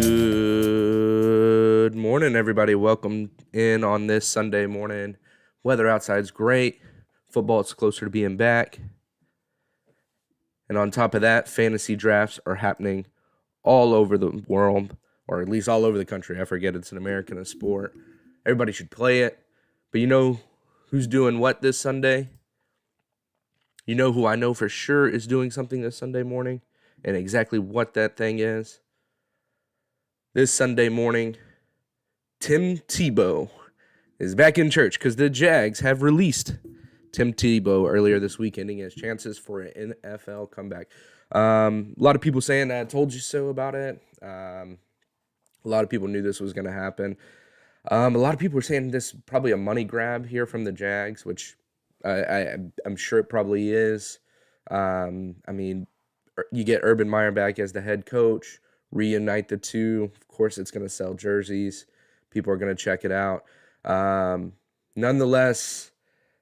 Good morning, everybody. Welcome in on this Sunday morning. Weather outside's great. Football's closer to being back. And on top of that, fantasy drafts are happening all over the world, or at least all over the country. I forget it's an American sport. Everybody should play it. But you know who's doing what this Sunday? You know who I know for sure is doing something this Sunday morning, and exactly what that thing is? This Sunday morning, Tim Tebow is back in church because the Jags have released Tim Tebow earlier this week, ending his chances for an NFL comeback. A lot of people saying I told you so about it. A lot of people knew this was going to happen. A lot of people are saying this is probably a money grab here from the Jags, which I'm sure it probably is. I mean, you get Urban Meyer back as the head coach, reunite the two. Of course, it's going to sell jerseys. People are going to check it out. Nonetheless,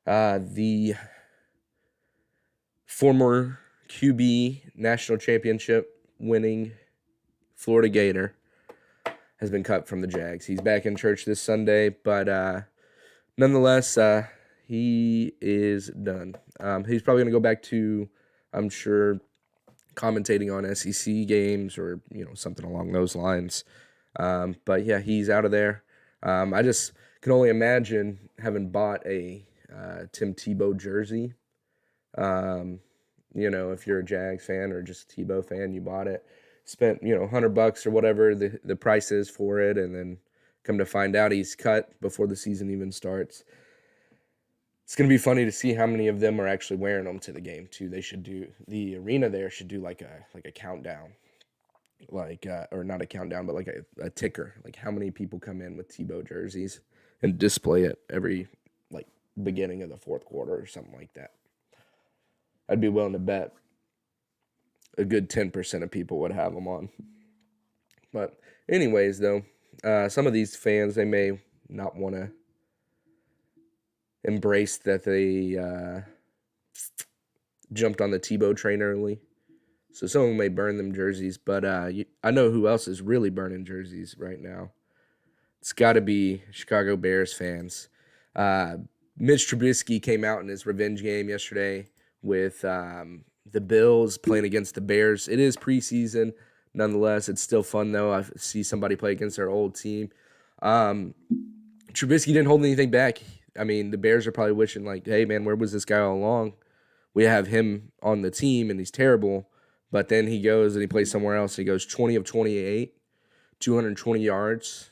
the former QB national championship winning Florida Gator has been cut from the Jags. He's back in church this Sunday, but nonetheless, he is done. He's probably going to go back to, I'm sure, commentating on SEC games or something along those lines. But yeah, he's out of there. I just can only imagine having bought a Tim Tebow jersey. If you're a Jags fan or just a Tebow fan, you bought it, spent $100 or whatever the price is for it, and then come to find out he's cut before the season even starts. It's going to be funny to see how many of them are actually wearing them to the game too. They should do, the arena there should do like a countdown, or not a countdown, but like a ticker, like how many people come in with Tebow jerseys and display it every beginning of the fourth quarter or something like that. I'd be willing to bet a good 10% of people would have them on. But anyways, though, some of these fans, they may not want to embrace that they jumped on the Tebow train early. So some of them may burn them jerseys, but I know who else is really burning jerseys right now. It's got to be Chicago Bears fans. Mitch Trubisky came out in his revenge game yesterday with the Bills playing against the Bears. It is preseason. Nonetheless, it's still fun, though. I see somebody play against their old team. Trubisky didn't hold anything back. I mean, the Bears are probably wishing, hey, man, where was this guy all along? We have him on the team, and he's terrible. But then he goes and he plays somewhere else. He goes 20 of 28, 220 yards.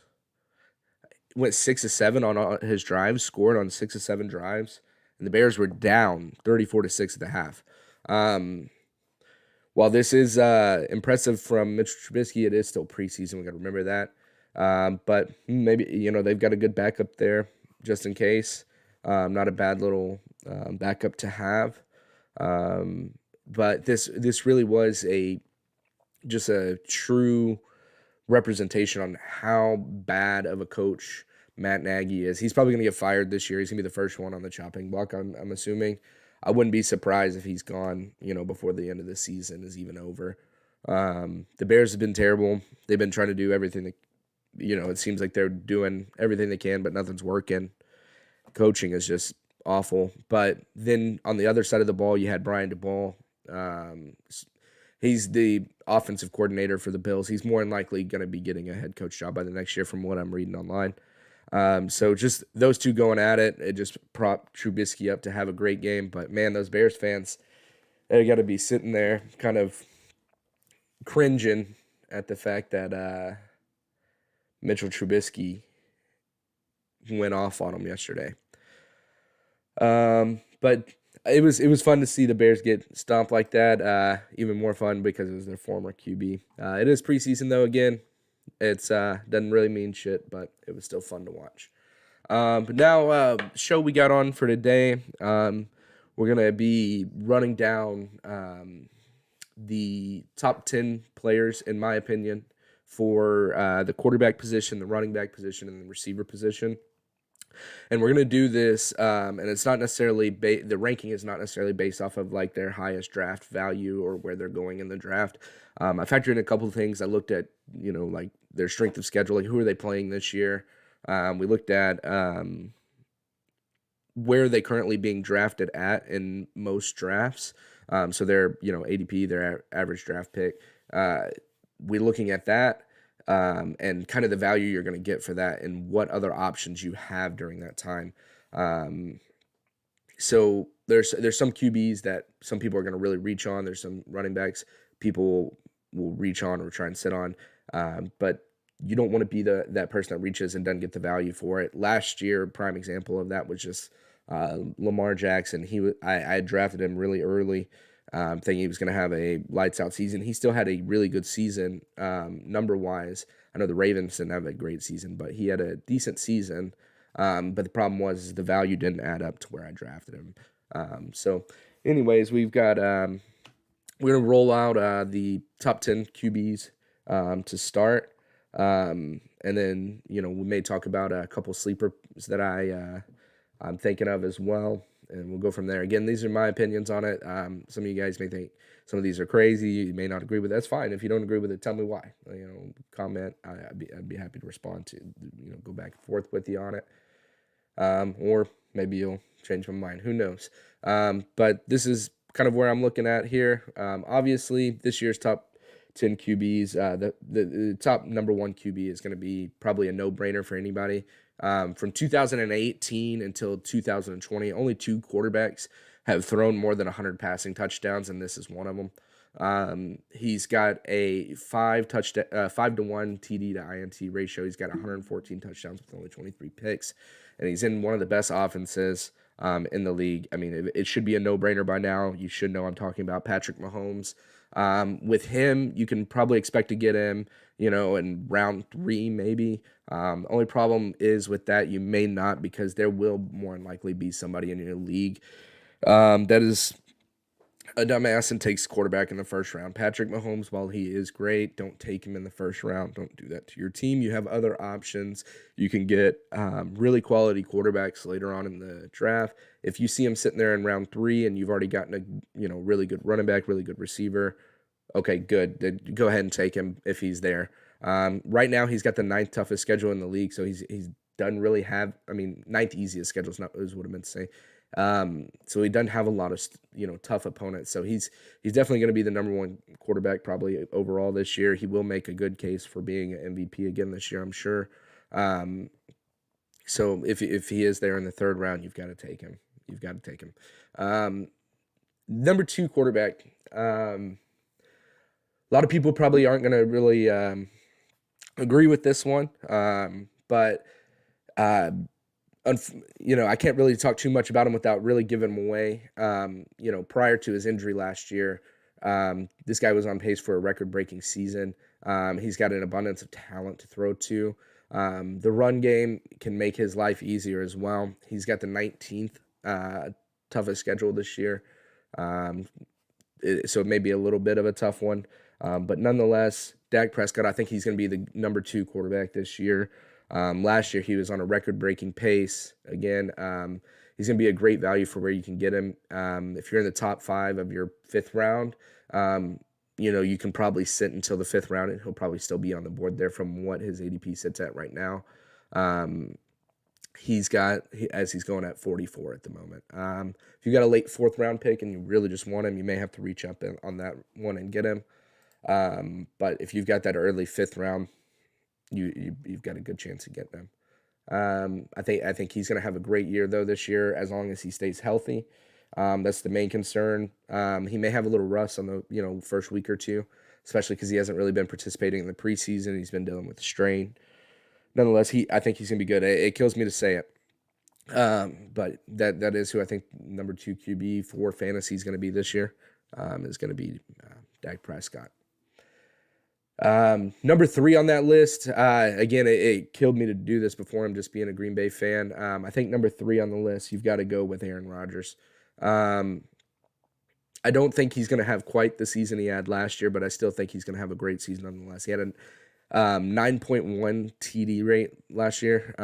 Went 6 of 7 on his drives, scored on 6 of 7 drives. And the Bears were down 34-6 at the half. While this is impressive from Mitch Trubisky, it is still preseason. We got to remember that. But maybe, they've got a good backup there just in case. Not a bad little backup to have. But this really was just a true representation on how bad of a coach Matt Nagy is. He's probably going to get fired this year. He's going to be the first one on the chopping block, I'm assuming. I wouldn't be surprised if he's gone, before the end of the season is even over. The Bears have been terrible. They've been trying to do everything that, it seems like they're doing everything they can, but nothing's working. Coaching is just awful. But then on the other side of the ball, you had Brian DeBall. He's the offensive coordinator for the Bills. He's more than likely going to be getting a head coach job by the next year from what I'm reading online. So just those two going at it, it just propped Trubisky up to have a great game. But, man, those Bears fans, they got to be sitting there kind of cringing at the fact that Mitchell Trubisky went off on him yesterday. But it was fun to see the Bears get stomped like that. Even more fun because it was their former QB. It is preseason, though, again. It's doesn't really mean shit, but it was still fun to watch. But now, show we got on for today. We're going to be running down the top 10 players, in my opinion, for the quarterback position, the running back position, and the receiver position. And we're gonna do this, and it's not necessarily the ranking is not necessarily based off of like their highest draft value or where they're going in the draft. I factored in a couple of things. I looked at like their strength of schedule, like who are they playing this year. We looked at where are they currently being drafted at in most drafts. So their ADP, their average draft pick. We're looking at that and kind of the value you're going to get for that and what other options you have during that time. So there's some QBs that some people are going to really reach on. There's some running backs people will reach on or try and sit on, but you don't want to be that person that reaches and doesn't get the value for it. Last year, prime example of that was just Lamar Jackson. I drafted him really early, thinking he was going to have a lights out season. He still had a really good season number wise. I know the Ravens didn't have a great season, but he had a decent season. But the problem was the value didn't add up to where I drafted him. So anyways, we've got we're going to roll out the top 10 QBs to start. And then, we may talk about a couple sleepers that I'm thinking of as well. And we'll go from there. Again, these are my opinions on it. Some of you guys may think some of these are crazy. You may not agree with it. That's fine. If you don't agree with it, tell me why. Comment. I'd be happy to respond to, go back and forth with you on it. Or maybe you'll change my mind. Who knows? But this is kind of where I'm looking at here. Obviously, this year's top 10 QBs, the top number one QB is going to be probably a no-brainer for anybody. From 2018 until 2020, only 2 quarterbacks have thrown more than 100 passing touchdowns, and this is one of them. He's got a 5 to 1 TD to INT ratio. He's got 114 touchdowns with only 23 picks, and he's in one of the best offenses in the league. I mean, it should be a no-brainer by now. You should know I'm talking about Patrick Mahomes. With him, you can probably expect to get him, in round 3 maybe. Only problem is with that, you may not, because there will more than likely be somebody in your league that is a dumbass and takes quarterback in the first round. Patrick Mahomes, while he is great, don't take him in the first round. Don't do that to your team. You have other options. You can get really quality quarterbacks later on in the draft. If you see him sitting there in round 3 and you've already gotten a really good running back, really good receiver, okay, good. Go ahead and take him if he's there. Right now, he's got the 9th toughest schedule in the league, so he's doesn't really have. 9th easiest schedule is what I meant to say. So he doesn't have a lot of tough opponents. So he's definitely going to be the number 1 quarterback probably overall this year. He will make a good case for being an MVP again this year, I'm sure. So if he is there in the 3rd round, you've got to take him. You've got to take him. Number 2 quarterback. A lot of people probably aren't going to really agree with this one, but I can't really talk too much about him without really giving him away. Prior to his injury last year, this guy was on pace for a record-breaking season. He's got an abundance of talent to throw to. The run game can make his life easier as well. He's got the 19th toughest schedule this year, so it may be a little bit of a tough one. But nonetheless, Dak Prescott, I think he's going to be the number 2 quarterback this year. Last year, he was on a record-breaking pace. Again, he's going to be a great value for where you can get him. If you're in the top 5 of your 5th round, you can probably sit until the 5th round, and he'll probably still be on the board there from what his ADP sits at right now. He's going at 44 at the moment. If you got a late 4th round pick and you really just want him, you may have to reach up on that one and get him. But if you've got that early 5th round, you've got a good chance of getting him. I think he's going to have a great year though this year, as long as he stays healthy. That's the main concern. He may have a little rust on the first week or two, especially because he hasn't really been participating in the preseason. He's been dealing with the strain. Nonetheless, I think he's gonna be good. It kills me to say it, but that is who I think number 2 QB for fantasy is going to be this year. Is going to be Dak Prescott. Number 3 on that list. Again, it killed me to do this before. I'm just being a Green Bay fan. I think number 3 on the list, you've got to go with Aaron Rodgers. I don't think he's going to have quite the season he had last year, but I still think he's going to have a great season nonetheless. He had a 9.1 TD rate last year.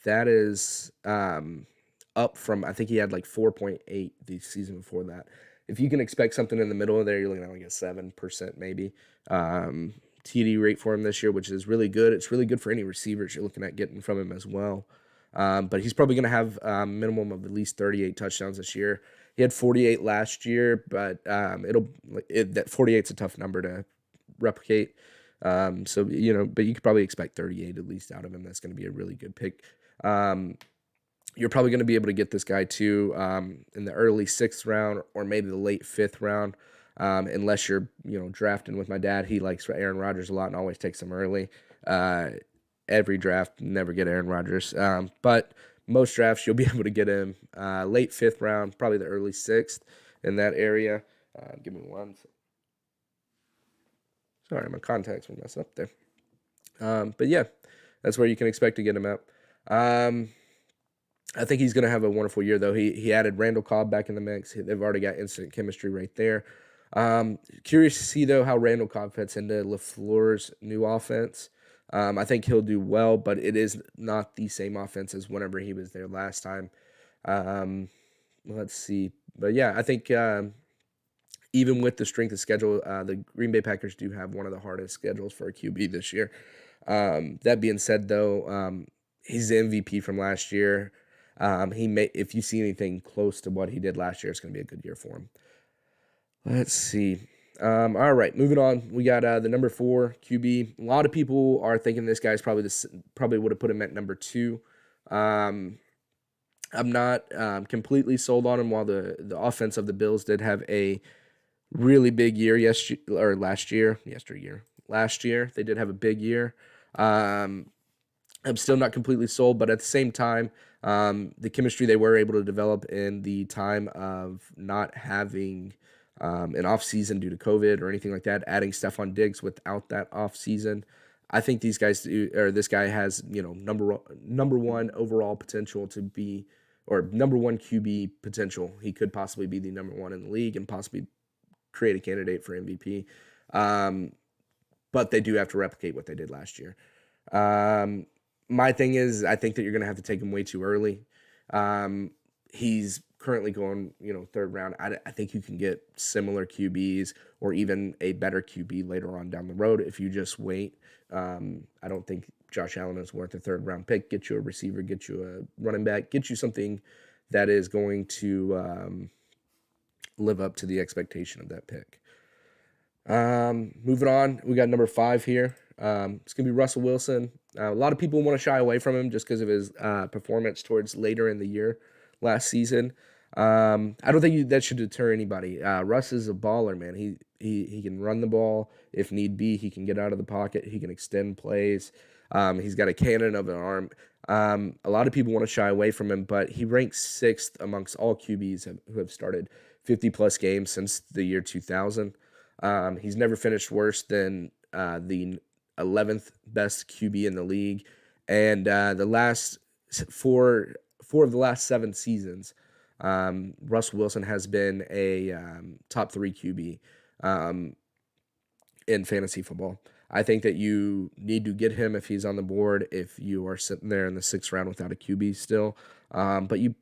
That is up from, I think he had like 4.8 the season before that. If you can expect something in the middle of there, you're looking at like a 7% maybe. TD rate for him this year, which is really good. It's really good for any receivers you're looking at getting from him as well. But he's probably going to have a minimum of at least 38 touchdowns this year. He had 48 last year, but that 48 is a tough number to replicate. So, but you could probably expect 38 at least out of him. That's going to be a really good pick. You're probably going to be able to get this guy too in the early 6th round or maybe the late 5th round, unless you're drafting with my dad. He likes Aaron Rodgers a lot and always takes him early. Every draft, never get Aaron Rodgers, but most drafts you'll be able to get him late 5th round, probably the early 6th in that area. Give me one. Sorry, my contacts were messed up there. But yeah, that's where you can expect to get him at. I think he's going to have a wonderful year, though. He added Randall Cobb back in the mix. They've already got instant chemistry right there. Curious to see, though, how Randall Cobb fits into LaFleur's new offense. I think he'll do well, but it is not the same offense as whenever he was there last time. Let's see. But, yeah, I think even with the strength of schedule, the Green Bay Packers do have one of the hardest schedules for a QB this year. That being said, though, he's the MVP from last year. If you see anything close to what he did last year, it's going to be a good year for him. Let's see. All right, moving on. We got the number 4 QB. A lot of people are thinking this guy's probably would have put him at number 2. I'm not completely sold on him. While the offense of the Bills did have a really big year last year, they did have a big year. I'm still not completely sold, but at the same time, the chemistry they were able to develop in the time of not having an off season due to COVID or anything like that, adding Stephon Diggs without that off season, I think this guy has number one overall potential to be, or number 1 QB potential. He could possibly be the number 1 in the league and possibly create a candidate for MVP. But they do have to replicate what they did last year. My thing is, I think that you're going to have to take him way too early. He's currently going, 3rd round. I think you can get similar QBs or even a better QB later on down the road if you just wait. I don't think Josh Allen is worth a 3rd round pick. Get you a receiver, get you a running back, get you something that is going to live up to the expectation of that pick. Moving on, we got number 5 here. It's going to be Russell Wilson. A lot of people want to shy away from him just because of his performance towards later in the year last season. I don't think that should deter anybody. Russ is a baller, man. He can run the ball if need be. He can get out of the pocket. He can extend plays. He's got a cannon of an arm. A lot of people want to shy away from him, but he ranks 6th amongst all QBs who have started 50-plus games since the year 2000. He's never finished worse than the 11th best QB in the league, and the last four of the last 7 seasons, Russell Wilson has been a top 3 QB in fantasy football. I think that you need to get him if he's on the board, if you are sitting there in the 6th round without a QB still. But you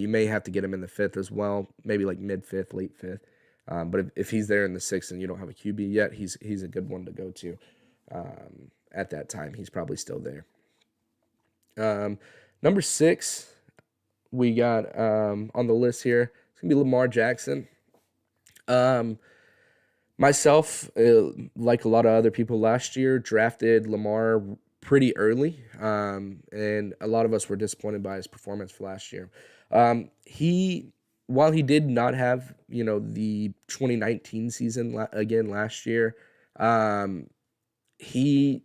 may have to get him in the 5th as well, maybe like mid-5th, late 5th. But if he's there in the 6th and you don't have a QB yet, he's a good one to go to. At that time, he's probably still there. Number 6, we got on the list here. It's gonna be Lamar Jackson. Myself, like a lot of other people last year, drafted Lamar pretty early, and a lot of us were disappointed by his performance for last year. While he did not have, the 2019 season again last year, he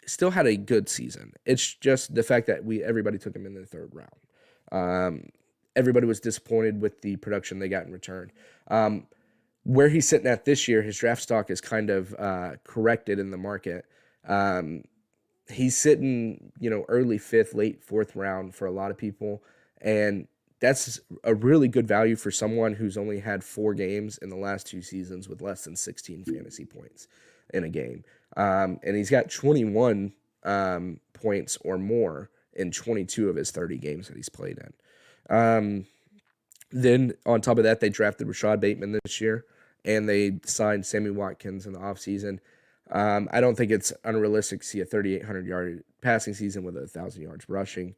still had a good season. It's just the fact that everybody took him in the 3rd round. Everybody was disappointed with the production they got in return. Where he's sitting at this year, his draft stock is kind of corrected in the market. He's sitting, early 5th, late 4th round for a lot of people, and that's a really good value for someone who's only had 4 games in the last 2 seasons with less than 16 fantasy points in a game. And he's got 21 points or more in 22 of his 30 games that he's played in. Then on top of that, they drafted Rashad Bateman this year, and they signed Sammy Watkins in the offseason. I don't think it's unrealistic to see a 3,800-yard passing season with 1,000 yards rushing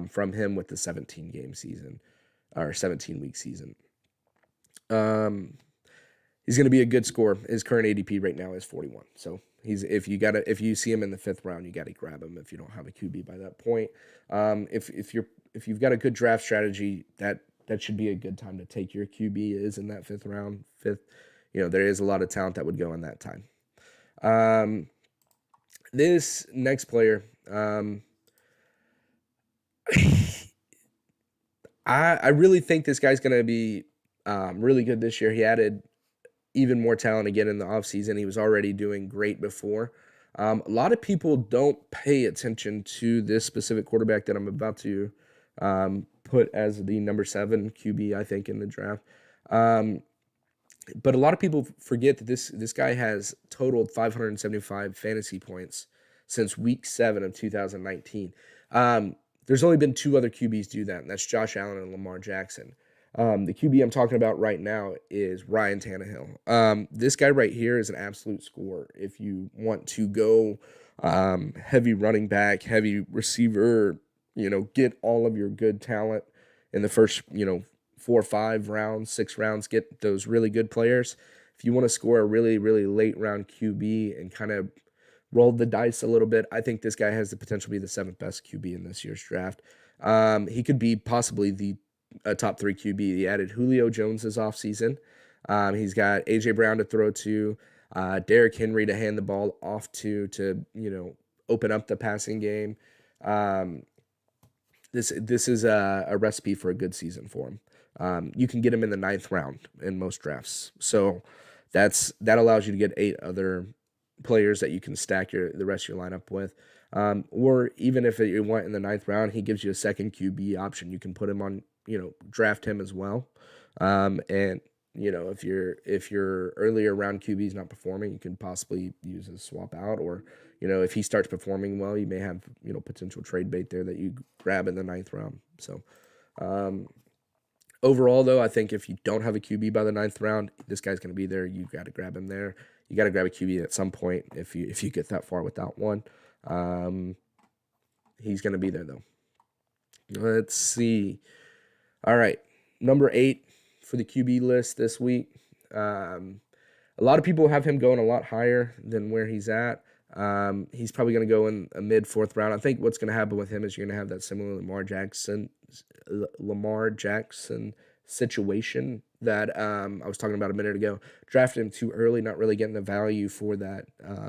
from him with the 17-game season or 17-week season. He's going to be a good scorer. His current ADP right now is 41. So if you see him in the 5th round, you got to grab him if you don't have a QB by that point. If you've got a good draft strategy, that should be a good time to take your QB is in that 5th round. There is a lot of talent that would go in that time. This next player, I really think this guy's going to be really good this year. He added even more talent again in the offseason. He was already doing great before. A lot of people don't pay attention to this specific quarterback that I'm about to put as the number 7 QB, I think, in the draft. But a lot of people forget that this guy has totaled 575 fantasy points since week 7 of 2019. There's only been 2 other QBs do that, and that's Josh Allen and Lamar Jackson. The QB I'm talking about right now is Ryan Tannehill. This guy right here is an absolute scorer. If you want to go heavy running back, heavy receiver, get all of your good talent in the first, 4 or 5 rounds, 6 rounds, get those really good players. If you want to score a really, really late round QB and kind of roll the dice a little bit, I think this guy has the potential to be the 7th best QB in this year's draft. He could be possibly the top 3 QB. He added Julio Jones this offseason. He's got A.J. Brown to throw to, Derrick Henry to hand the ball off to open up the passing game. This is a recipe for a good season for him. You can get him in the 9th round in most drafts. So that allows you to get 8 other players that you can stack the rest of your lineup with. Or even if you want in the 9th round, he gives you a second QB option. You can put him on, draft him as well. And if your earlier round QB is not performing, you can possibly use a swap out, or if he starts performing well, you may have potential trade bait there that you grab in the 9th round. So overall, though, I think if you don't have a QB by the 9th round, this guy's going to be there. You got to grab him there. You got to grab a QB at some point if you get that far without one. He's going to be there, though. Let's see. All right, number 8 for the QB list this week. A lot of people have him going a lot higher than where he's at. He's probably going to go in a mid-4th round. I think what's going to happen with him is you're going to have that similar Lamar Jackson situation that I was talking about a minute ago. Drafted him too early, not really getting the value for that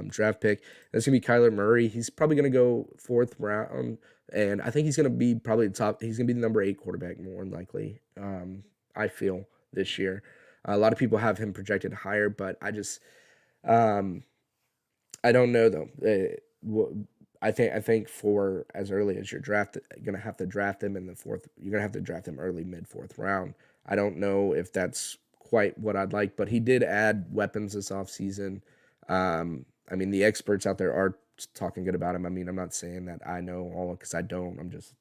draft pick. That's going to be Kyler Murray. He's probably going to go 4th round, and I think he's going to be probably the top. He's going to be the number 8 quarterback more than likely, I feel, this year. A lot of people have him projected higher, but I just I don't know, though. I think for as early as you're going to have to draft him in the 4th. You're going to have to draft him early, mid-4th round. I don't know if that's quite what I'd like, but he did add weapons this offseason. The experts out there are talking good about him. I'm not saying that I know all, because I don't. I'm just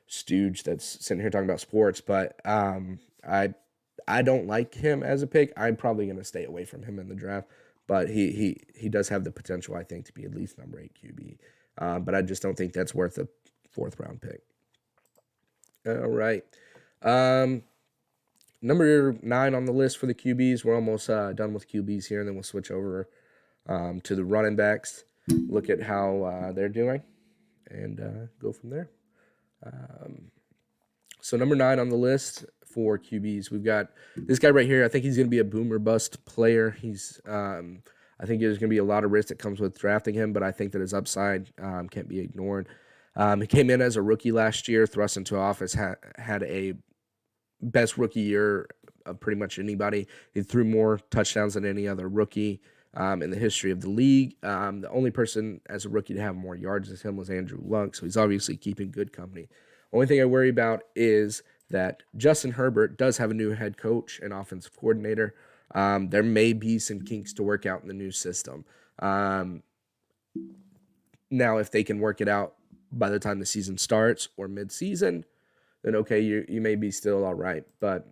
stooge that's sitting here talking about sports, but I don't like him as a pick. I'm probably going to stay away from him in the draft, but he does have the potential, I think, to be at least number 8 QB. But I just don't think that's worth a 4th round pick. All right. Number 9 on the list for the QBs. We're almost done with QBs here, and then we'll switch over to the running backs. Look at how they're doing, and go from there. So number 9 on the list for QBs, we've got this guy right here. I think he's going to be a boom or bust player. I think there's going to be a lot of risk that comes with drafting him, but I think that his upside can't be ignored. He came in as a rookie last year, thrust into office, had a best rookie year of pretty much anybody. He threw more touchdowns than any other rookie in the history of the league. The only person as a rookie to have more yards as him was Andrew Luck, so he's obviously keeping good company. Only thing I worry about is that Justin Herbert does have a new head coach and offensive coordinator. There may be some kinks to work out in the new system. Now, if they can work it out by the time the season starts or mid-season, then okay, you may be still all right. But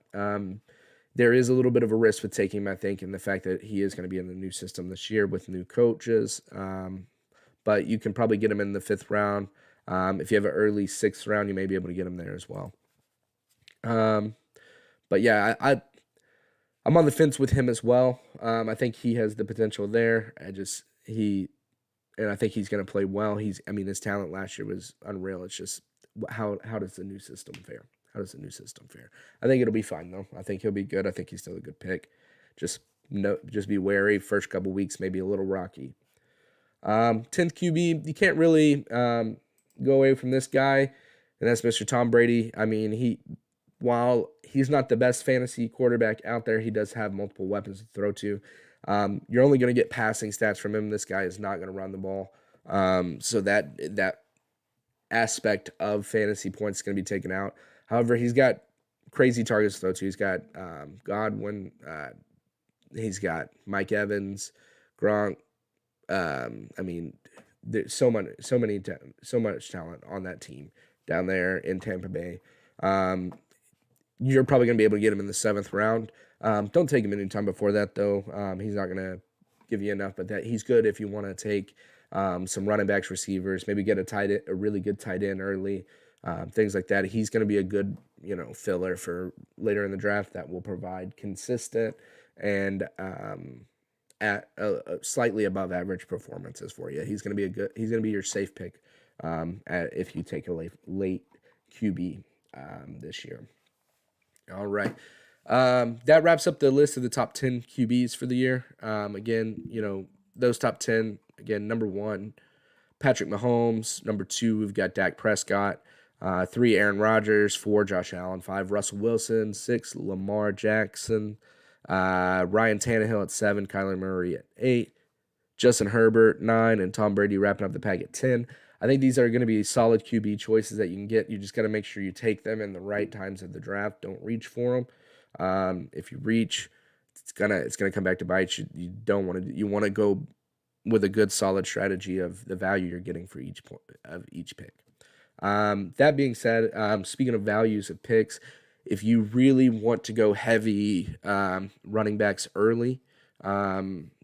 there is a little bit of a risk with taking him, I think, in the fact that he is going to be in the new system this year with new coaches. But you can probably get him in the 5th round. If you have an early 6th round, you may be able to get him there as well. But yeah, I'm on the fence with him as well. I think he has the potential there. And I think he's going to play well. His talent last year was unreal. It's just how does the new system fare? How does the new system fare? I think it'll be fine though. I think he'll be good. I think he's still a good pick. Just be wary. First couple weeks maybe a little rocky. 10th QB, you can't really go away from this guy, and that's Mr. Tom Brady. While he's not the best fantasy quarterback out there, he does have multiple weapons to throw to. You're only going to get passing stats from him. This guy is not going to run the ball. So that aspect of fantasy points is going to be taken out. However, he's got crazy targets to throw to. He's got Godwin. He's got Mike Evans, Gronk. There's so much talent on that team down there in Tampa Bay. You're probably going to be able to get him in the 7th round. Don't take him any time before that, though. He's not going to give you enough, but that he's good if you want to take some running backs, receivers, maybe get a really good tight end early, things like that. He's going to be a good, filler for later in the draft that will provide consistent and at slightly above average performances for you. He's going to be your safe pick if you take a late QB this year. All right. That wraps up the list of the top 10 QBs for the year. Again, those top 10, again, number 1, Patrick Mahomes. Number 2, we've got Dak Prescott. 3, Aaron Rodgers. 4, Josh Allen. 5, Russell Wilson. 6, Lamar Jackson. Ryan Tannehill at 7, Kyler Murray at 8, Justin Herbert 9, and Tom Brady wrapping up the pack at 10. I think these are going to be solid QB choices that you can get. You just got to make sure you take them in the right times of the draft. Don't reach for them. If you reach, it's gonna come back to bite you. You want to go with a good solid strategy of the value you're getting for each point of each pick. That being said, speaking of values of picks, if you really want to go heavy running backs early,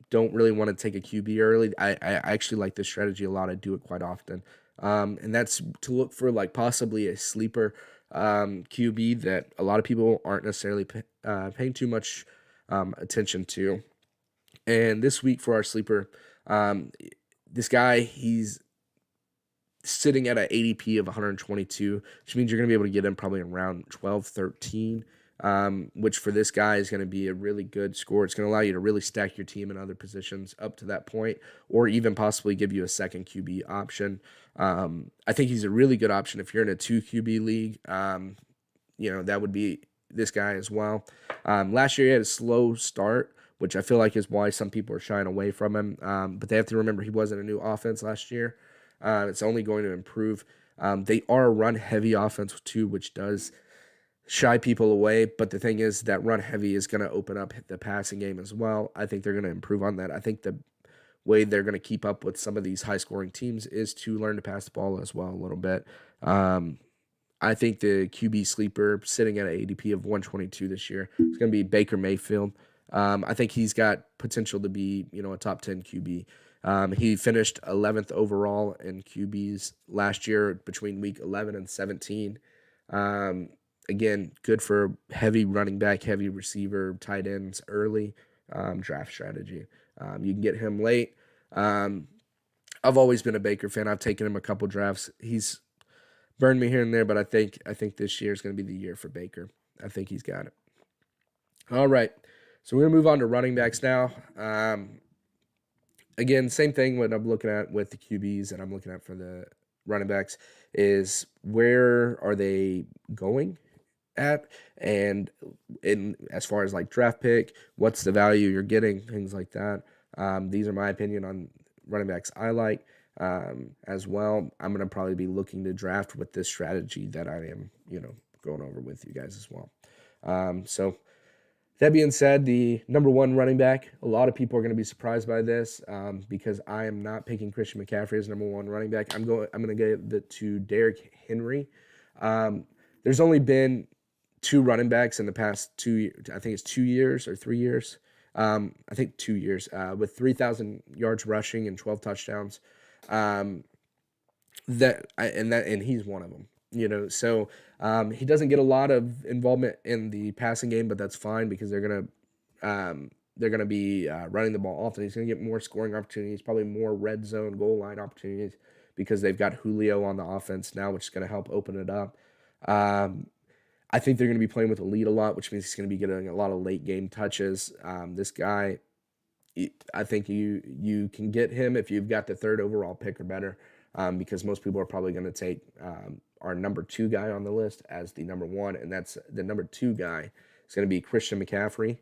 don't really want to take a QB early. I actually like this strategy a lot. I do it quite often. And that's to look for possibly a sleeper QB that a lot of people aren't necessarily paying too much attention to. And this week for our sleeper, this guy, he's sitting at an ADP of 122, which means you're going to be able to get him probably around 12, 13, which for this guy is going to be a really good score. It's going to allow you to really stack your team in other positions up to that point, or even possibly give you a second QB option. I think he's a really good option if you're in a 2 QB league. That would be this guy as well. Last year he had a slow start, which I feel like is why some people are shying away from him. But they have to remember he wasn't a new offense last year. It's only going to improve. They are a run-heavy offense too, which does shy people away. But the thing is that run-heavy is going to open up the passing game as well. I think they're going to improve on that. I think the way they're going to keep up with some of these high-scoring teams is to learn to pass the ball as well a little bit. I think the QB sleeper sitting at an ADP of 122 this year is going to be Baker Mayfield. I think he's got potential to be, a top 10 QB. He finished 11th overall in QBs last year between week 11 and 17. Again, good for heavy running back, heavy receiver, tight ends early draft strategy. You can get him late. I've always been a Baker fan. I've taken him a couple drafts. He's burned me here and there, but I think this year is going to be the year for Baker. I think he's got it. All right. So we're going to move on to running backs now. Again, same thing what I'm looking at with the QBs and I'm looking at for the running backs is where are they going at? And as far as draft pick, what's the value you're getting, things like that. These are my opinion on running backs I like as well. I'm going to probably be looking to draft with this strategy that I am, going over with you guys as well. So That being said, the number one running back, a lot of people are going to be surprised by this because I am not picking Christian McCaffrey as number one running back. I'm going to give it to Derrick Henry. Um, there's only been two running backs in the past 2 years. I think it's 2 years or 3 years. I think 2 years with 3,000 yards rushing and 12 touchdowns. Um, and he's one of them. So he doesn't get a lot of involvement in the passing game, but that's fine because they're gonna be running the ball often. He's gonna get more scoring opportunities, probably more red zone goal line opportunities because they've got Julio on the offense now, which is gonna help open it up. Um, I think they're gonna be playing with the lead a lot, which means he's gonna be getting a lot of late game touches. This guy, I think you can get him if you've got the third overall pick or better, because most people are probably going to take our number two guy on the list as the number one, and that's the number two guy is going to be Christian McCaffrey.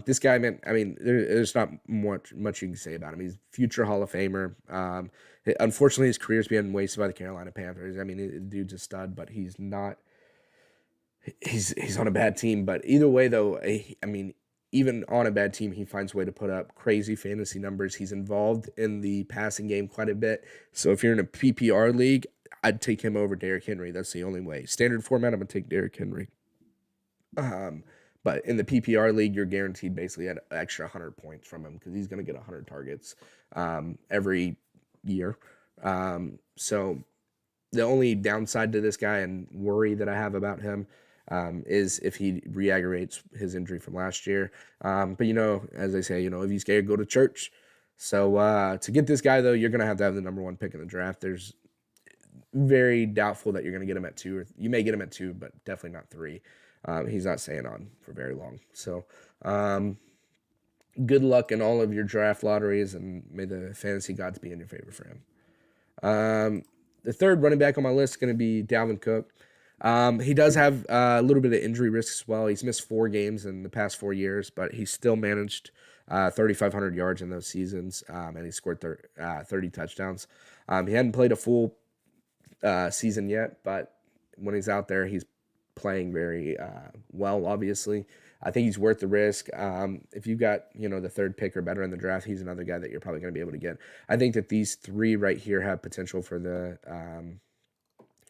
This guy, man, I mean, there's not much you can say about him. He's future Hall of Famer. Unfortunately, his career's being wasted by the Carolina Panthers. I mean, the dude's a stud, but he's not. He's on a bad team. But either way, though, I mean, even on a bad team, he finds a way to put up crazy fantasy numbers. He's involved in the passing game quite a bit. So if you're in a PPR league, I'd take him over Derrick Henry. That's the only way. Standard format, I'm going to take Derrick Henry. But in the PPR league, you're guaranteed basically an extra 100 points from him because he's going to get 100 targets every year. So the only downside to this guy and worry that I have about him is if he re-aggravates his injury from last year. But, as they say, if he's scared, go to church. So to get this guy, though, you're going to have the number one pick in the draft. There's very doubtful that you're going to get him at 2, or you may get him at 2, but definitely not 3. He's not staying on for very long. So good luck in all of your draft lotteries, and may the fantasy gods be in your favor for him. The third running back on my list is going to be Dalvin Cook. He does have a little bit of injury risk as well. He's missed 4 games in the past 4 years, but he still managed 3,500 yards in those seasons, and he scored 30 touchdowns. He hadn't played a full season yet, but when he's out there, he's playing very well, obviously. I think he's worth the risk. If you've got, the third pick or better in the draft, he's another guy that you're probably going to be able to get. I think that these 3 right here have potential for the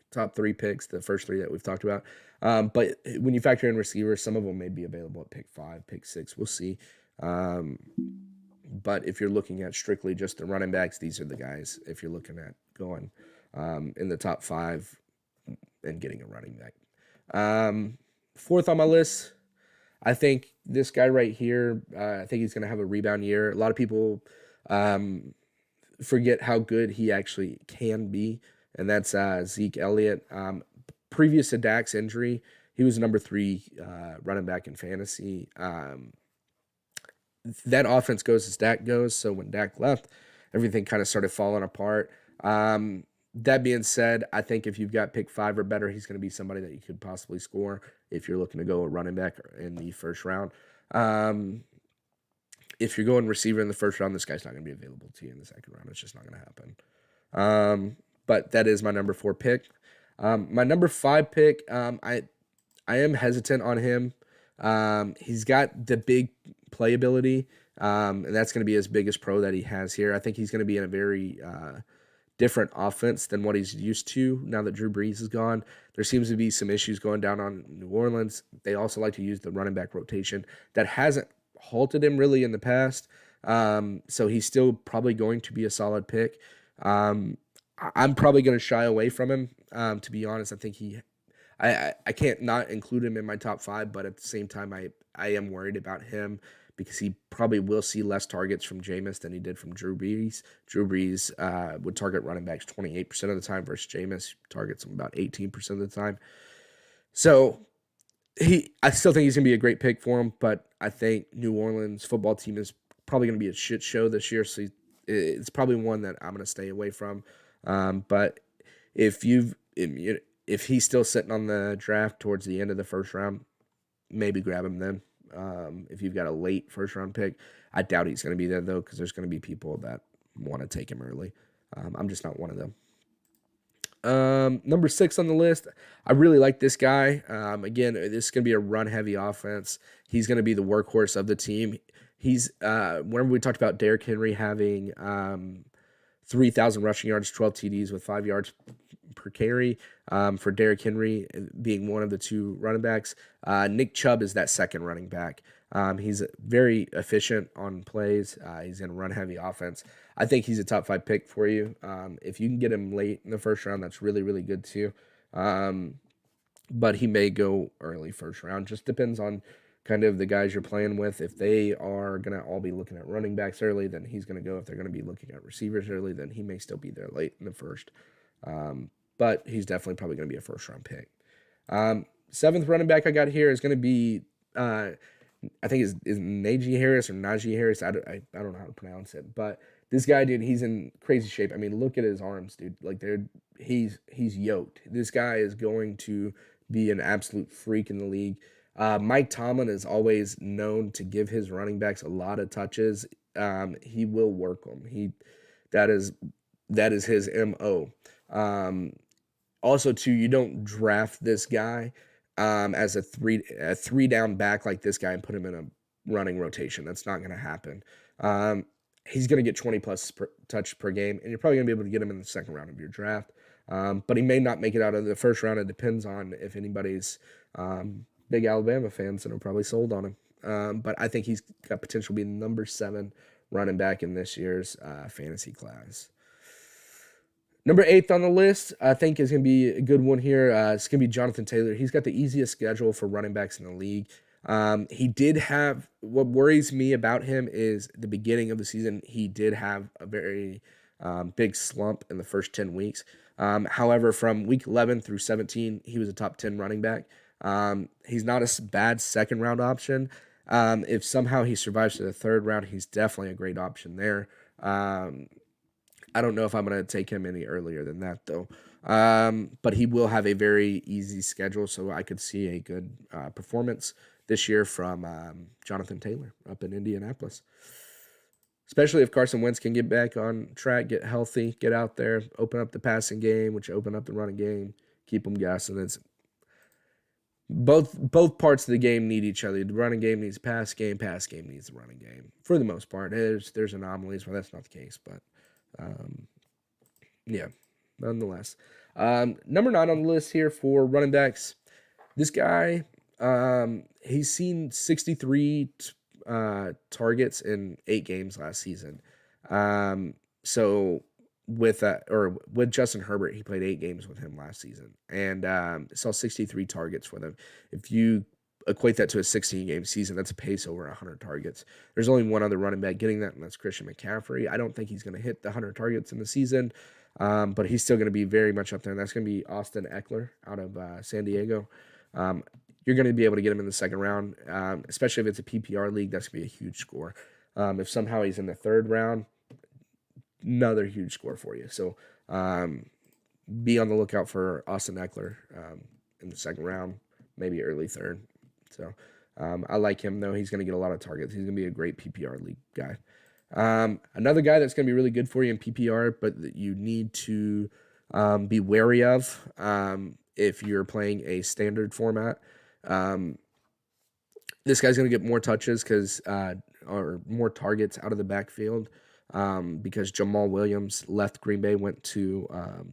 top 3 picks, the first 3 that we've talked about. But when you factor in receivers, some of them may be available at pick 5, pick 6. We'll see. But if you're looking at strictly just the running backs, these are the guys. If you're looking at going in the top 5 and getting a running back. Fourth on my list, I think this guy right here, I think he's going to have a rebound year. A lot of people forget how good he actually can be, and that's Zeke Elliott. Previous to Dak's injury, he was number 3 running back in fantasy. That offense goes as Dak goes, so when Dak left, everything kind of started falling apart. That being said, I think if you've got pick 5 or better, he's going to be somebody that you could possibly score if you're looking to go a running back in the first round. If you're going receiver in the first round, this guy's not going to be available to you in the second round. It's just not going to happen. But that is my number 4 pick. My number 5 pick, I am hesitant on him. He's got the big playability, and that's going to be his biggest pro that he has here. I think he's going to be in a very different offense than what he's used to now that Drew Brees is gone. There seems to be some issues going down on New Orleans. They also like to use the running back rotation. That hasn't halted him really in the past. So he's still probably going to be a solid pick. I'm probably going to shy away from him. To be honest, I think I can't not include him in my top 5, but at the same time, I am worried about him because he probably will see less targets from Jameis than he did from Drew Brees. Drew Brees would target running backs 28% of the time versus Jameis targets him about 18% of the time. So I still think he's going to be a great pick for him, but I think New Orleans football team is probably going to be a shit show this year, so it's probably one that I'm going to stay away from. But if he's still sitting on the draft towards the end of the first round, maybe grab him then. If you've got a late first round pick, I doubt he's going to be there though, because there's going to be people that want to take him early. I'm just not one of them. Number 6 on the list, I really like this guy. Again, this is going to be a run-heavy offense. He's going to be the workhorse of the team. He's whenever we talked about Derrick Henry having 3,000 rushing yards, 12 TDs with 5 yards per carry. For Derrick Henry being one of the 2 running backs, Nick Chubb is that second running back. He's very efficient on plays. He's in a run-heavy offense. I think he's a top 5 pick for you. If you can get him late in the first round, that's really, really good too. But he may go early first round. Just depends on kind of the guys you're playing with. If they are going to all be looking at running backs early, then he's going to go. If they're going to be looking at receivers early, then he may still be there late in the first. But he's definitely probably going to be a first-round pick. 7th running back I got here is going to be, I think is Najee Harris or Najee Harris. I don't know how to pronounce it. But this guy, dude, he's in crazy shape. I mean, look at his arms, dude. Like, he's yoked. This guy is going to be an absolute freak in the league. Mike Tomlin is always known to give his running backs a lot of touches. He will work them. That is his MO. Also, too, you don't draft this guy as a three down back like this guy and put him in a running rotation. That's not going to happen. He's going to get 20 plus touch per game, and you're probably going to be able to get him in the second round of your draft. But he may not make it out of the first round. It depends on if anybody's big Alabama fans that are probably sold on him. But I think he's got potential to be number 7 running back in this year's fantasy class. Number 8th on the list, I think is going to be a good one here. It's going to be Jonathan Taylor. He's got the easiest schedule for running backs in the league. He did have, what worries me about him is the beginning of the season, he did have a very big slump in the first 10 weeks. However, from week 11 through 17, he was a top 10 running back. He's not a bad second round option. If somehow he survives to the third round, he's definitely a great option there. I don't know if I'm going to take him any earlier than that, though. But he will have a very easy schedule, so I could see a good performance this year from Jonathan Taylor up in Indianapolis. Especially if Carson Wentz can get back on track, get healthy, get out there, open up the passing game, which open up the running game, keep them guessing. It's both parts of the game need each other. The running game needs pass game needs the running game. For the most part, there's anomalies where that's not the case, but yeah, nonetheless. Number 9 on the list here for running backs. This guy, he's seen 63 targets in 8 games last season. So with Justin Herbert, he played 8 games with him last season and saw 63 targets with him. If you equate that to a 16-game season, that's a pace over 100 targets. There's only one other running back getting that, and that's Christian McCaffrey. I don't think he's going to hit the 100 targets in the season, but he's still going to be very much up there, and that's going to be Austin Eckler out of San Diego. You're going to be able to get him in the second round, especially if it's a PPR league. That's going to be a huge score. If somehow he's in the third round, another huge score for you. So be on the lookout for Austin Eckler in the second round, maybe early third. So I like him, though. He's going to get a lot of targets. He's going to be a great PPR league guy. Another guy that's going to be really good for you in PPR, but that you need to be wary of if you're playing a standard format. This guy's going to get more touches or more targets out of the backfield because Jamal Williams left Green Bay, went to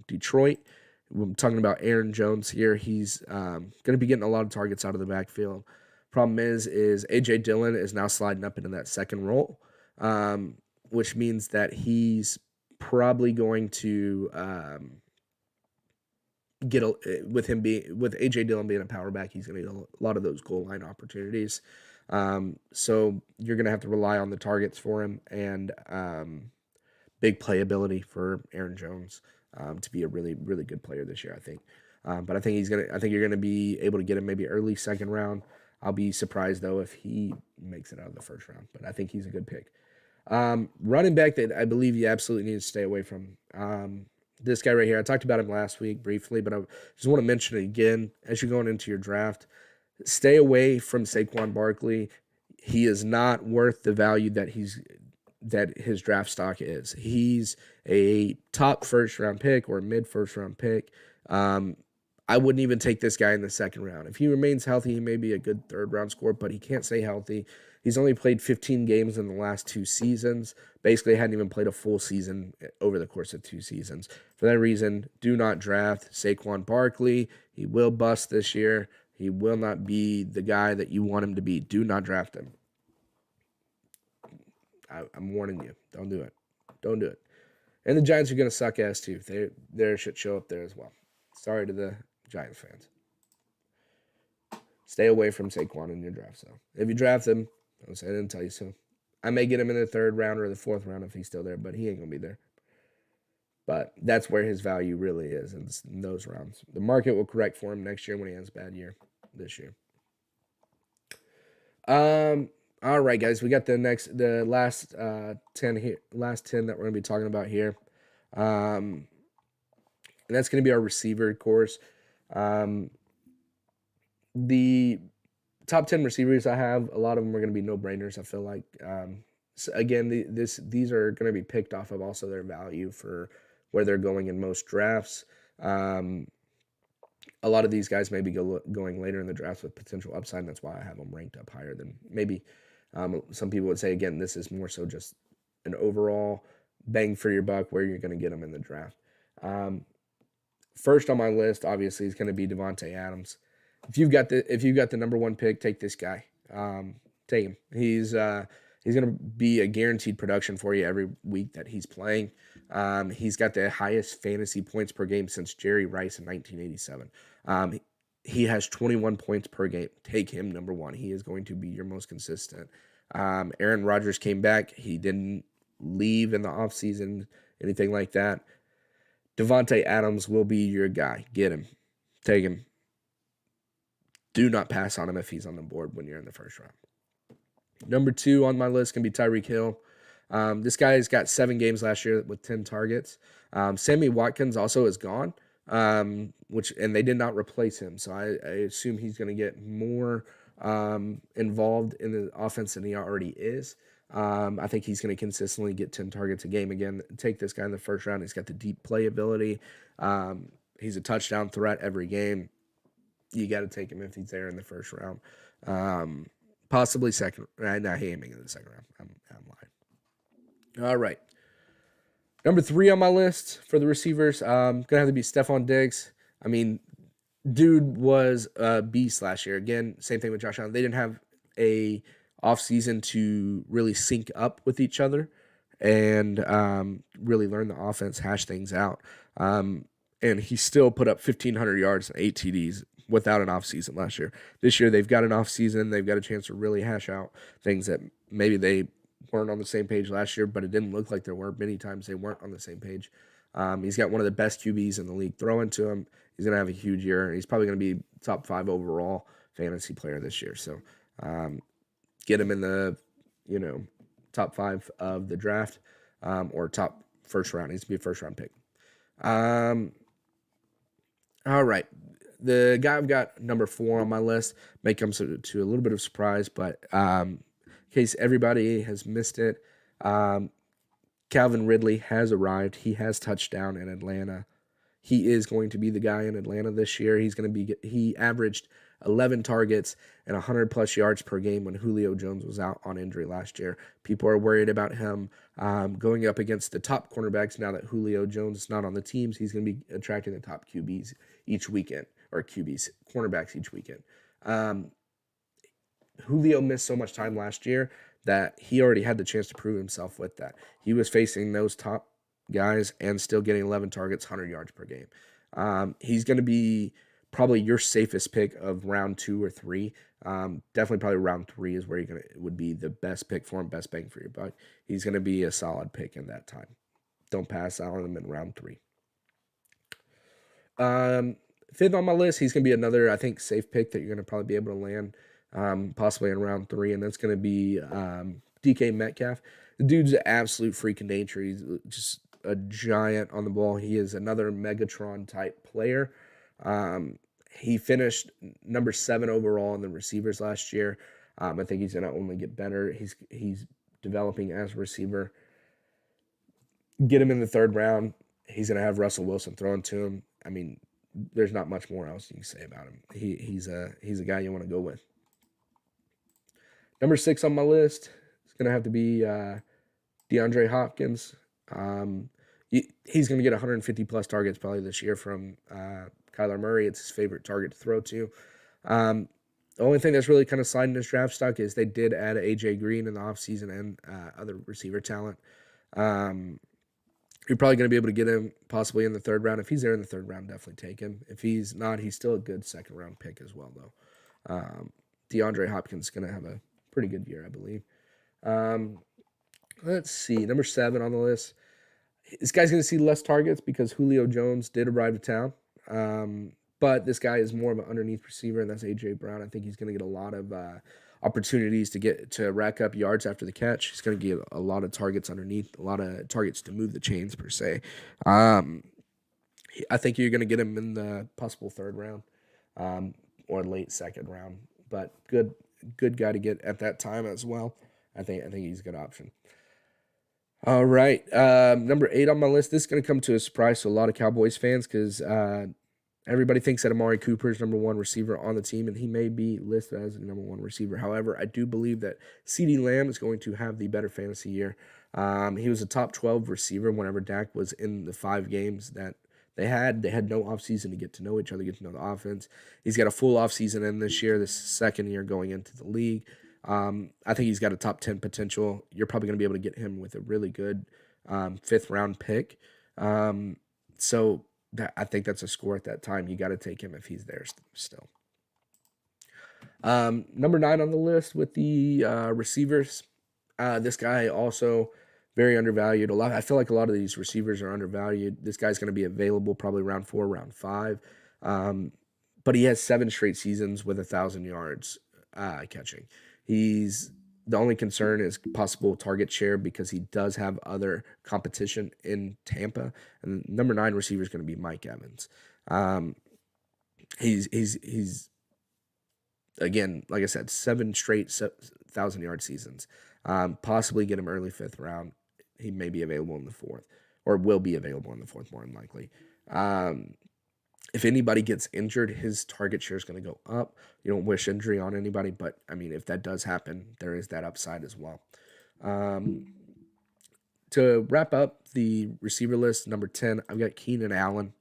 Detroit. I'm talking about Aaron Jones here. He's going to be getting a lot of targets out of the backfield. Problem is A.J. Dillon is now sliding up into that second role, which means that he's probably going to with A.J. Dillon being a power back, he's going to get a lot of those goal line opportunities. So you're going to have to rely on the targets for him and big playability for Aaron Jones. To be a really, really good player this year, I think. But I think you're gonna be able to get him maybe early second round. I'll be surprised though if he makes it out of the first round. But I think he's a good pick. Running back that I believe you absolutely need to stay away from. This guy right here. I talked about him last week briefly, but I just want to mention it again as you're going into your draft. Stay away from Saquon Barkley. He is not worth the value that he's that his draft stock is. He's a top first round pick or mid first round pick. I wouldn't even take this guy in the second round. If he remains healthy, he may be a good third round score, but he can't stay healthy. He's only played 15 games in the last 2 seasons. Basically, hadn't even played a full season over the course of 2 seasons. For that reason, do not draft Saquon Barkley. He will bust this year. He will not be the guy that you want him to be. Do not draft him. I'm warning you. Don't do it. Don't do it. And the Giants are going to suck ass too. They should show up there as well. Sorry to the Giants fans. Stay away from Saquon in your draft. So if you draft him, I didn't tell you so. I may get him in the 3rd round or the 4th round if he's still there, but he ain't going to be there. But that's where his value really is in those rounds. The market will correct for him next year when he has a bad year this year. All right, guys, we got the last 10 here, last 10 that we're gonna be talking about here, and that's gonna be our receiver course. The top 10 receivers I have, a lot of them are gonna be no brainers. I feel like, so again, these are gonna be picked off of also their value for where they're going in most drafts. A lot of these guys may be going later in the draft with potential upside, and that's why I have them ranked up higher than maybe some people would say. Again, this is more so just an overall bang for your buck where you're going to get them in the draft. First on my list, obviously, is going to be Davante Adams. If you've got the number 1 pick, take this guy. Take him. He's going to be a guaranteed production for you every week that he's playing. He's got the highest fantasy points per game since Jerry Rice in 1987. He has 21 points per game. Take him number 1. He is going to be your most consistent. Aaron Rodgers came back. He didn't leave in the offseason, anything like that. Davante Adams will be your guy. Get him. Take him. Do not pass on him if he's on the board when you're in the 1st round. Number 2 on my list can be Tyreek Hill. This guy's got 7 games last year with 10 targets. Sammy Watkins also is gone, and they did not replace him. So I assume he's going to get more involved in the offense than he already is. I think he's going to consistently get 10 targets a game again. Take this guy in the 1st round. He's got the deep play ability. He's a touchdown threat every game. You got to take him if he's there in the 1st round. Possibly 2nd. No, he ain't making it the 2nd round. I'm lying. All right. Number 3 on my list for the receivers, gonna have to be Stephon Diggs. I mean, dude was a beast last year. Again, same thing with Josh Allen. They didn't have a offseason to really sync up with each other and really learn the offense, hash things out. And he still put up 1,500 yards and 8 TDs without an offseason last year. This year, they've got an offseason. They've got a chance to really hash out things that maybe they weren't on the same page last year, but it didn't look like there were. Many times they weren't on the same page. He's got one of the best QBs in the league. Throw into him. He's going to have a huge year. He's probably going to be top 5 overall fantasy player this year. So get him in the, top 5 of the draft or top 1st round. He needs to be a 1st round pick. All right. The guy I've got number 4 on my list may come to a little bit of surprise, but in case everybody has missed it, Calvin Ridley has arrived. He has touched down in Atlanta. He is going to be the guy in Atlanta this year. He averaged 11 targets and 100-plus yards per game when Julio Jones was out on injury last year. People are worried about him going up against the top cornerbacks now that Julio Jones is not on the teams. He's going to be attracting the top QBs each weekend, or cornerbacks each weekend. Julio missed so much time last year that he already had the chance to prove himself with that. He was facing those top guys and still getting 11 targets, 100 yards per game. He's going to be probably your safest pick of round 2 or 3. Definitely probably round 3 is where would be the best pick for him, best bang for your buck. He's going to be a solid pick in that time. Don't pass on him in round 3. 5th on my list, he's going to be another, I think, safe pick that you're going to probably be able to land possibly in round 3, and that's going to be DK Metcalf. The dude's an absolute freak of nature. He's just a giant on the ball. He is another Megatron-type player. He finished number 7 overall in the receivers last year. I think he's going to only get better. He's developing as a receiver. Get him in the third round. He's going to have Russell Wilson throwing to him. I mean, there's not much more else you can say about him. He's a guy you want to go with. Number 6 on my list is going to have to be DeAndre Hopkins. He's going to get 150 plus targets probably this year from Kyler Murray. It's his favorite target to throw to. The only thing that's really kind of sliding his draft stock is they did add A.J. Green in the offseason and other receiver talent. You're probably going to be able to get him possibly in the third round. If he's there in the third round, definitely take him. If he's not, he's still a good second round pick as well, though. DeAndre Hopkins is going to have a pretty good year, I believe. Let's see. Number 7 on the list. This guy's going to see less targets because Julio Jones did arrive to town. But this guy is more of an underneath receiver, and that's A.J. Brown. I think he's going to get a lot of opportunities to rack up yards after the catch. He's going to get a lot of targets underneath, a lot of targets to move the chains, per se. I think you're going to get him in the possible third round or late second round. But good guy to get at that time as well. I think he's a good option. All right, number 8 on my list. This is going to come to a surprise to a lot of Cowboys fans because everybody thinks that Amari Cooper is number 1 receiver on the team, and he may be listed as the number 1 receiver. However, I do believe that CeeDee Lamb is going to have the better fantasy year. He was a top 12 receiver whenever Dak was in the 5 games that they had. They had no offseason to get to know each other, get to know the offense. He's got a full offseason in this year, this second year going into the league. I think he's got a top 10 potential. You're probably going to be able to get him with a really good 5th round pick. So I think that's a score at that time. You got to take him if he's there still. Number 9 on the list with the receivers. This guy also very undervalued. I feel like a lot of these receivers are undervalued. This guy's going to be available probably round 4, round 5. But he has 7 straight seasons with 1,000 yards catching. The only concern is possible target share because he does have other competition in Tampa. And number 9 receiver is going to be Mike Evans. He's again, like I said, 7 straight 1,000-yard seasons. Possibly get him early 5th round. He may be available in the 4th, or will be available in the 4th more than likely. If anybody gets injured, his target share is going to go up. You don't wish injury on anybody, but, I mean, if that does happen, there is that upside as well. To wrap up the receiver list, number 10, I've got Keenan Allen.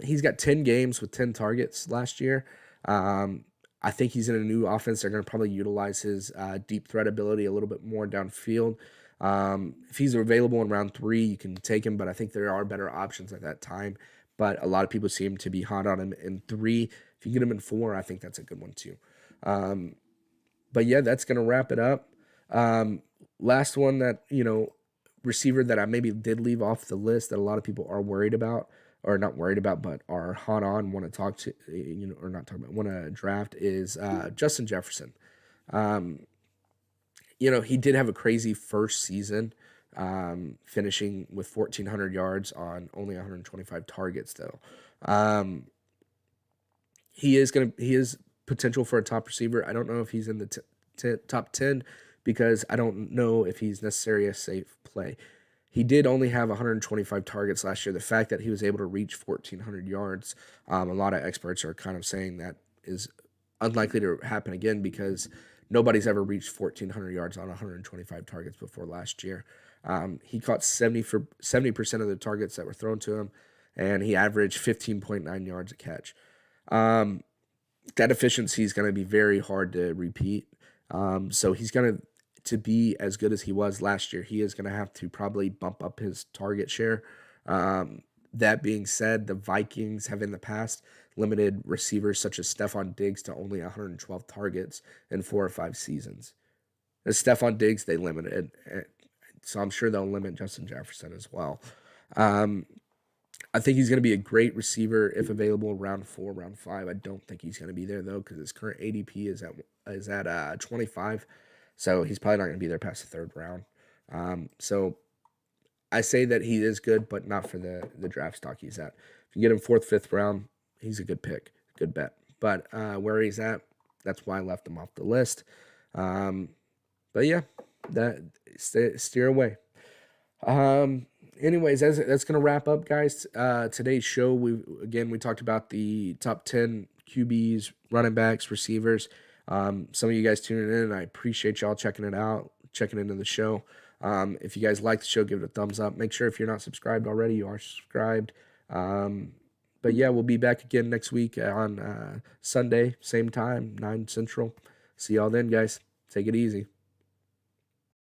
He's got 10 games with 10 targets last year. I think he's in a new offense. They're going to probably utilize his deep threat ability a little bit more downfield. If he's available in round 3, you can take him, but I think there are better options at that time. But a lot of people seem to be hot on him in 3. If you get him in 4, I think that's a good one too. But yeah, that's going to wrap it up. Last one that, receiver that I maybe did leave off the list that a lot of people are worried about, or not worried about, but are hot on, want to talk to, or not talk about, want to draft is Justin Jefferson. He did have a crazy first season. Finishing with 1,400 yards on only 125 targets, though. He is potential for a top receiver. I don't know if he's in the top 10 because I don't know if he's necessarily a safe play. He did only have 125 targets last year. The fact that he was able to reach 1,400 yards, a lot of experts are kind of saying that is unlikely to happen again because nobody's ever reached 1,400 yards on 125 targets before last year. He caught 70% of the targets that were thrown to him, and he averaged 15.9 yards a catch. That efficiency is going to be very hard to repeat. So he's going to be as good as he was last year. He is going to have to probably bump up his target share. That being said, the Vikings have in the past limited receivers such as Stephon Diggs to only 112 targets in 4 or 5 seasons. As Stephon Diggs, they limited. So I'm sure they'll limit Justin Jefferson as well. I think he's going to be a great receiver if available round 4, round 5. I don't think he's going to be there, though, because his current ADP is at 25. So he's probably not going to be there past the 3rd round. So I say that he is good, but not for the draft stock he's at. If you get him 4th, 5th round, he's a good pick, good bet. But where he's at, that's why I left him off the list. But yeah, steer away. Anyways, that's gonna wrap up, guys. Today's show. We talked about the top 10 QBs, running backs, receivers. Some of you guys tuning in, and I appreciate y'all checking it out, checking into the show. If you guys like the show, give it a thumbs up. Make sure if you're not subscribed already, you are subscribed. But yeah, we'll be back again next week on Sunday, same time, 9 Central. See y'all then, guys. Take it easy.